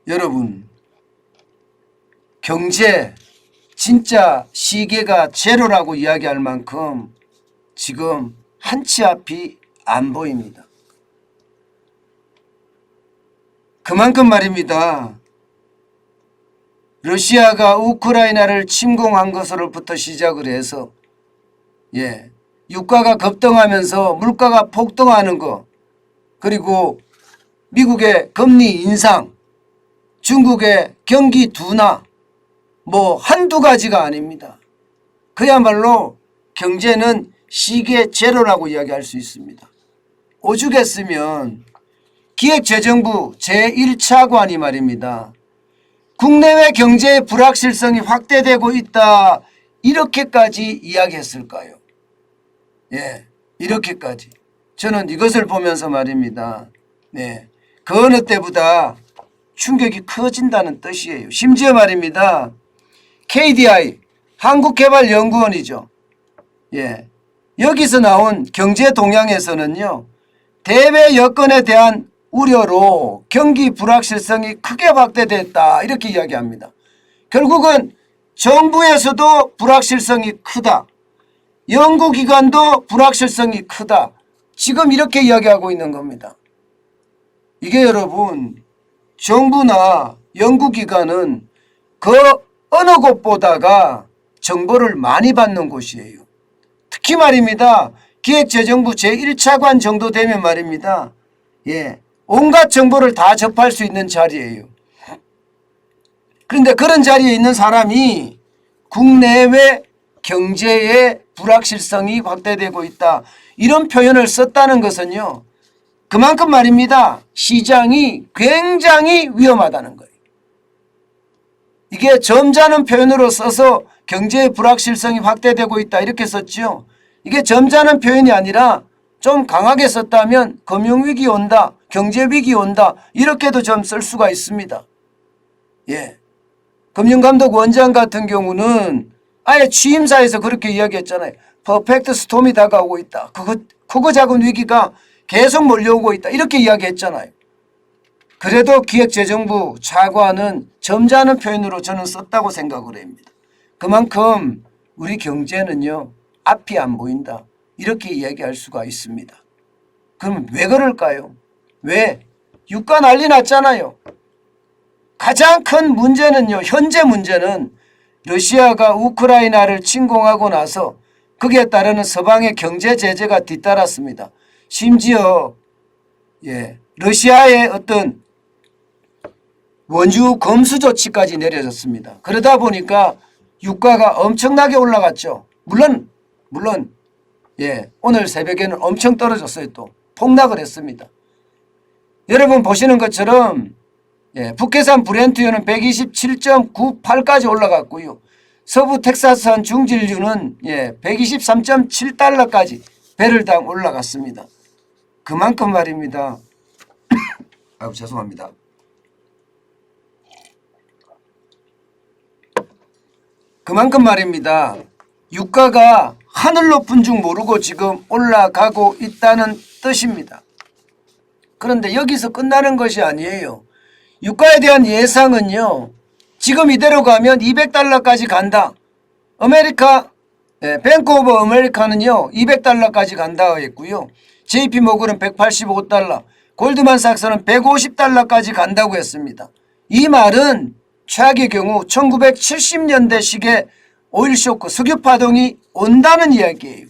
여러분, 경제 진짜 시계가 제로라고 이야기할 만큼 지금 한 치 앞이 안 보입니다. 그만큼 말입니다. 러시아가 우크라이나를 침공한 것으로부터 시작을 해서 유가가 급등하면서 물가가 폭등하는 것, 그리고 미국의 금리 인상, 중국의 경기 둔화, 뭐 한두 가지가 아닙니다. 그야말로 경제는 시계 제로라고 이야기할 수 있습니다. 오죽했으면 기획재정부 제1차관이 말입니다. 국내외 경제의 불확실성이 확대되고 있다, 이렇게까지 이야기했을까요? 이렇게까지. 저는 이것을 보면서 말입니다. 그 어느 때보다 충격이 커진다는 뜻이에요. 심지어 말입니다. KDI 한국개발연구원이죠. 여기서 나온 경제동향에서는요, 대외 여건에 대한 우려로 경기 불확실성이 크게 확대됐다, 이렇게 이야기합니다. 결국은 정부에서도 불확실성이 크다, 연구기관도 불확실성이 크다, 지금 이렇게 이야기하고 있는 겁니다. 이게 여러분, 정부나 연구기관은 그 어느 곳보다가 정보를 많이 받는 곳이에요. 특히 말입니다. 기획재정부 제1차관 정도 되면 말입니다. 온갖 정보를 다 접할 수 있는 자리예요. 그런데 그런 자리에 있는 사람이 국내외 경제의 불확실성이 확대되고 있다, 이런 표현을 썼다는 것은요, 그만큼 말입니다. 시장이 굉장히 위험하다는 거예요. 이게 점잖은 표현으로 써서 경제의 불확실성이 확대되고 있다, 이렇게 썼죠. 이게 점잖은 표현이 아니라 좀 강하게 썼다면 금융위기 온다, 경제위기 온다, 이렇게도 좀 쓸 수가 있습니다. 금융감독원장 같은 경우는 아예 취임사에서 그렇게 이야기했잖아요. 퍼펙트 스톰이 다가오고 있다. 크고 작은 위기가 계속 몰려오고 있다, 이렇게 이야기했잖아요. 그래도 기획재정부 차관은 점잖은 표현으로 저는 썼다고 생각을 합니다. 그만큼 우리 경제는요, 앞이 안 보인다, 이렇게 이야기할 수가 있습니다. 그럼 왜 그럴까요? 왜? 유가 난리 났잖아요. 가장 큰 문제는요, 현재 문제는 러시아가 우크라이나를 침공하고 나서 거기에 따르는 서방의 경제 제재가 뒤따랐습니다. 심지어 러시아의 어떤 원유 검수 조치까지 내려졌습니다. 그러다 보니까 유가가 엄청나게 올라갔죠. 물론 오늘 새벽에는 엄청 떨어졌어요. 또 폭락을 했습니다. 여러분 보시는 것처럼 북해산 브렌트유는 127.98까지 올라갔고요. 서부 텍사스산 중진유는 123.7달러까지 배럴당 올라갔습니다. 그만큼 말입니다. 아유, 죄송합니다. 그만큼 말입니다. 유가가 하늘 높은 줄 모르고 지금 올라가고 있다는 뜻입니다. 그런데 여기서 끝나는 것이 아니에요. 유가에 대한 예상은요, 지금 이대로 가면 200달러까지 간다. 뱅크 오브 아메리카는요 200달러까지 간다 했고요. JP 모건은 185달러, 골드만삭스는 150달러까지 간다고 했습니다. 이 말은 최악의 경우 1970년대식의 오일쇼크, 석유파동이 온다는 이야기예요.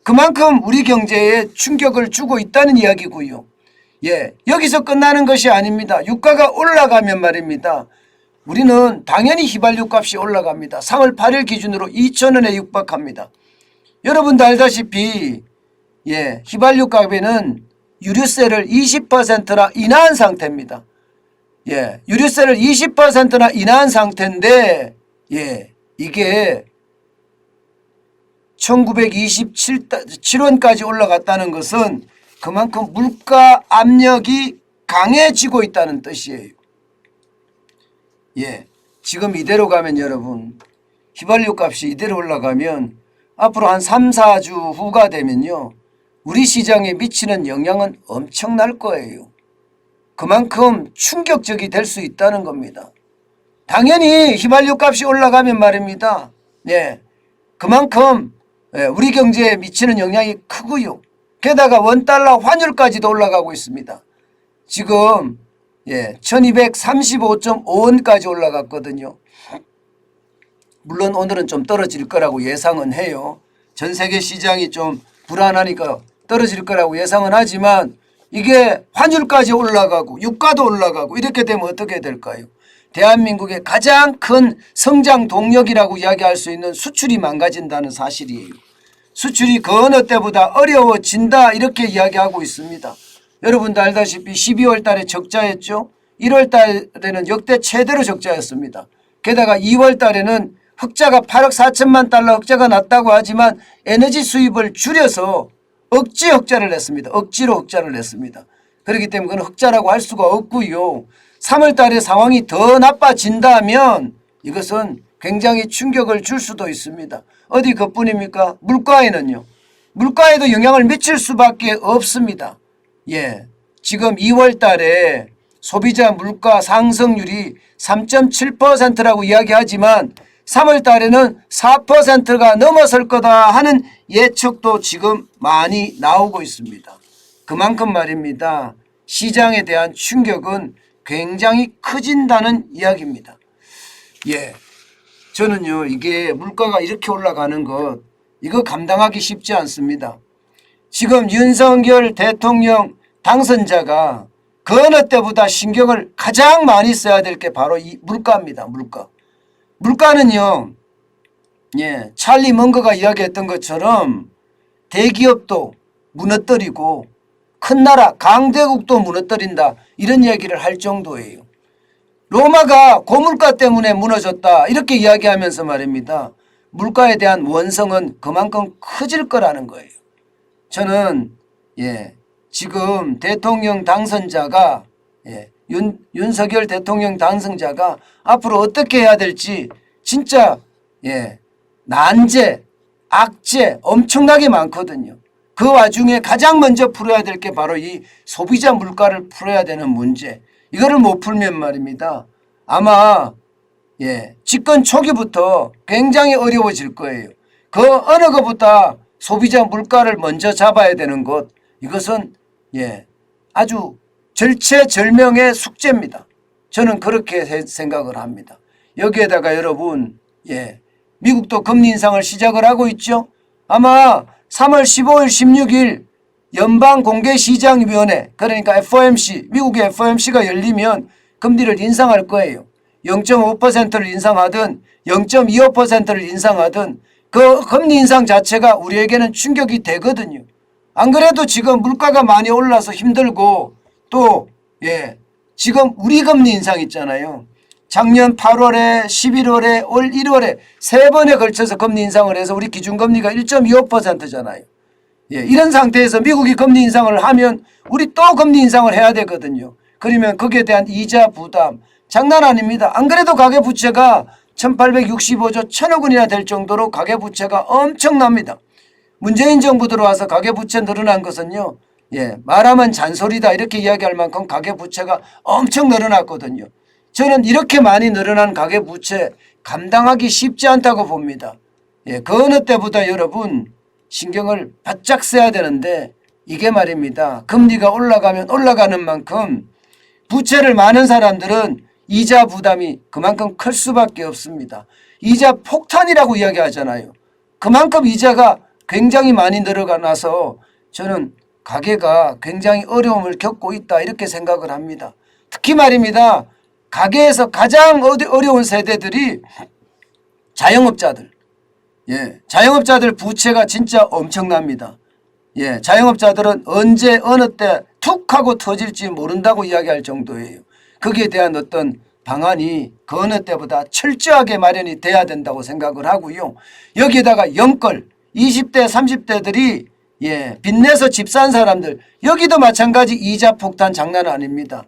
그만큼 우리 경제에 충격을 주고 있다는 이야기고요. 여기서 끝나는 것이 아닙니다. 유가가 올라가면 말입니다, 우리는 당연히 휘발유 값이 올라갑니다. 3월 8일 기준으로 2,000원에 육박합니다. 여러분도 알다시피 휘발유 값에는 유류세를 20%나 인하한 상태입니다. 유류세를 20%나 인하한 상태인데 이게 1927원까지 올라갔다는 것은 그만큼 물가 압력이 강해지고 있다는 뜻이에요. 지금 이대로 가면 여러분, 휘발유 값이 이대로 올라가면 앞으로 한 3, 4주 후가 되면요, 우리 시장에 미치는 영향은 엄청날 거예요. 그만큼 충격적이 될 수 있다는 겁니다. 당연히 휘발유 값이 올라가면 말입니다. 예, 그만큼 우리 경제에 미치는 영향이 크고요. 게다가 원달러 환율까지도 올라가고 있습니다. 지금 1235.5원까지 올라갔거든요. 물론 오늘은 좀 떨어질 거라고 예상은 해요. 전 세계 시장이 좀 불안하니까 떨어질 거라고 예상은 하지만 이게 환율까지 올라가고 유가도 올라가고 이렇게 되면 어떻게 될까요? 대한민국의 가장 큰 성장 동력이라고 이야기할 수 있는 수출이 망가진다는 사실이에요. 수출이 그 어느 때보다 어려워진다 이렇게 이야기하고 있습니다. 여러분도 알다시피 12월 달에 적자였죠. 1월 달에는 역대 최대로 적자였습니다. 게다가 2월 달에는 흑자가 8억 4천만 달러 흑자가 났다고 하지만 에너지 수입을 줄여서 억지 흑자를 냈습니다. 억지로 흑자를 냈습니다. 그렇기 때문에 그건 흑자라고 할 수가 없고요. 3월 달에 상황이 더 나빠진다면 이것은 굉장히 충격을 줄 수도 있습니다. 어디 그뿐입니까? 물가에는요. 물가에도 영향을 미칠 수밖에 없습니다. 지금 2월 달에 소비자 물가 상승률이 3.7%라고 이야기하지만 3월 달에는 4%가 넘어설 거다 하는 예측도 지금 많이 나오고 있습니다. 그만큼 말입니다. 시장에 대한 충격은 굉장히 커진다는 이야기입니다. 저는요, 이게 물가가 이렇게 올라가는 것, 이거 감당하기 쉽지 않습니다. 지금 윤석열 대통령 당선자가 그 어느 때보다 신경을 가장 많이 써야 될 게 바로 이 물가입니다. 물가는요, 찰리 먼거가 이야기했던 것처럼 대기업도 무너뜨리고 큰 나라 강대국도 무너뜨린다 이런 이야기를 할 정도예요. 로마가 고물가 때문에 무너졌다 이렇게 이야기하면서 말입니다. 물가에 대한 원성은 그만큼 커질 거라는 거예요. 저는 지금 대통령 당선자가 윤석열 대통령 당선자가 앞으로 어떻게 해야 될지 진짜 난제, 악재 엄청나게 많거든요. 그 와중에 가장 먼저 풀어야 될 게 바로 이 소비자 물가를 풀어야 되는 문제. 이거를 못 풀면 말입니다. 아마 집권 초기부터 굉장히 어려워질 거예요. 그 어느 것보다 소비자 물가를 먼저 잡아야 되는 것. 이것은 아주 절체절명의 숙제입니다. 저는 그렇게 생각을 합니다. 여기에다가 여러분 미국도 금리 인상을 시작을 하고 있죠. 아마 3월 15일 16일 연방공개시장위원회 그러니까 FOMC 미국의 FOMC가 열리면 금리를 인상할 거예요. 0.5%를 인상하든 0.25%를 인상하든 그 금리 인상 자체가 우리에게는 충격이 되거든요. 안 그래도 지금 물가가 많이 올라서 힘들고 또 지금 우리 금리 인상 있잖아요. 작년 8월에 11월에 올 1월에 세 번에 걸쳐서 금리 인상을 해서 우리 기준금리가 1.25%잖아요. 이런 상태에서 미국이 금리 인상을 하면 우리 또 금리 인상을 해야 되거든요. 그러면 거기에 대한 이자 부담 장난 아닙니다. 안 그래도 가계부채가 1865조 1000억 원이나 될 정도로 가계부채가 엄청납니다. 문재인 정부 들어와서 가계부채 늘어난 것은요. 말하면 잔소리다 이렇게 이야기할 만큼 가계부채가 엄청 늘어났거든요. 저는 이렇게 많이 늘어난 가계부채 감당하기 쉽지 않다고 봅니다. 그 어느 때보다 여러분 신경을 바짝 써야 되는데 이게 말입니다. 금리가 올라가면 올라가는 만큼 부채를 많은 사람들은 이자 부담이 그만큼 클 수밖에 없습니다. 이자 폭탄이라고 이야기하잖아요. 그만큼 이자가 굉장히 많이 늘어나서 저는 가계가 굉장히 어려움을 겪고 있다 이렇게 생각을 합니다. 특히 말입니다. 가계에서 가장 어려운 세대들이 자영업자들. 자영업자들 부채가 진짜 엄청납니다. 자영업자들은 언제 어느 때 툭 하고 터질지 모른다고 이야기할 정도예요. 거기에 대한 어떤 방안이 그 어느 때보다 철저하게 마련이 돼야 된다고 생각을 하고요. 여기에다가 영끌 20대 30대들이 빚내서 집 산 사람들 여기도 마찬가지 이자 폭탄 장난 아닙니다.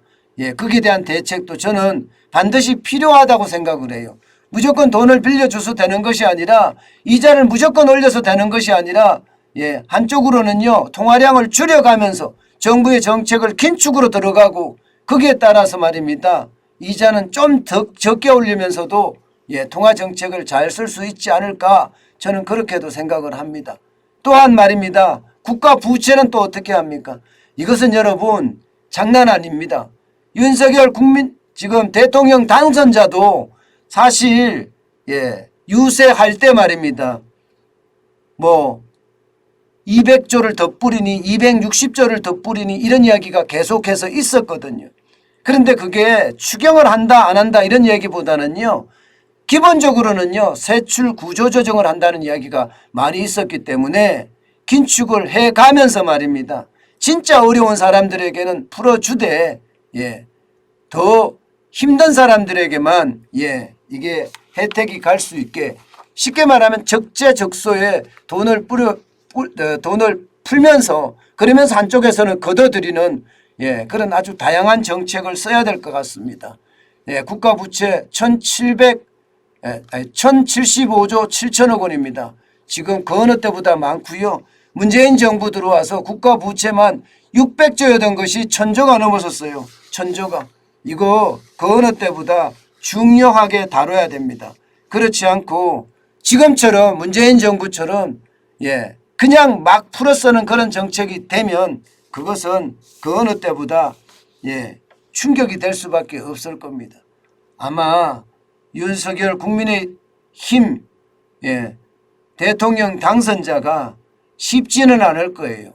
거기에 대한 대책도 저는 반드시 필요하다고 생각을 해요. 무조건 돈을 빌려줘서 되는 것이 아니라 이자를 무조건 올려서 되는 것이 아니라 한쪽으로는요 통화량을 줄여가면서 정부의 정책을 긴축으로 들어가고 거기에 따라서 말입니다. 이자는 좀 더 적게 올리면서도 통화 정책을 잘 쓸 수 있지 않을까 저는 그렇게도 생각을 합니다. 또한 말입니다. 국가 부채는 또 어떻게 합니까? 이것은 여러분 장난 아닙니다. 윤석열 지금 대통령 당선자도 사실 유세할 때 말입니다. 200조를 더 뿌리니 260조를 더 뿌리니 이런 이야기가 계속해서 있었거든요. 그런데 그게 추경을 한다 안 한다 이런 얘기보다는요. 기본적으로는요. 세출 구조 조정을 한다는 이야기가 많이 있었기 때문에 긴축을 해가면서 말입니다. 진짜 어려운 사람들에게는 풀어주되 더 힘든 사람들에게만 이게 혜택이 갈 수 있게 쉽게 말하면 적재적소에 돈을 풀면서 그러면서 한쪽에서는 걷어들이는 그런 아주 다양한 정책을 써야 될 것 같습니다. 국가 부채 1075조 7천억 원입니다. 지금 그 어느 때보다 많고요. 문재인 정부 들어와서 국가 부채만 600조였던 것이 1000조가 넘어섰어요. 1000조가. 이거 그 어느 때보다 중요하게 다뤄야 됩니다. 그렇지 않고 지금처럼 문재인 정부처럼 그냥 막 풀어쓰는 그런 정책이 되면 그것은 그 어느 때보다 충격이 될 수밖에 없을 겁니다. 아마 윤석열 국민의힘 대통령 당선자가 쉽지는 않을 거예요.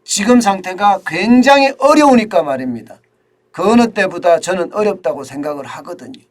지금 상태가 굉장히 어려우니까 말입니다. 그 어느 때보다 저는 어렵다고 생각을 하거든요.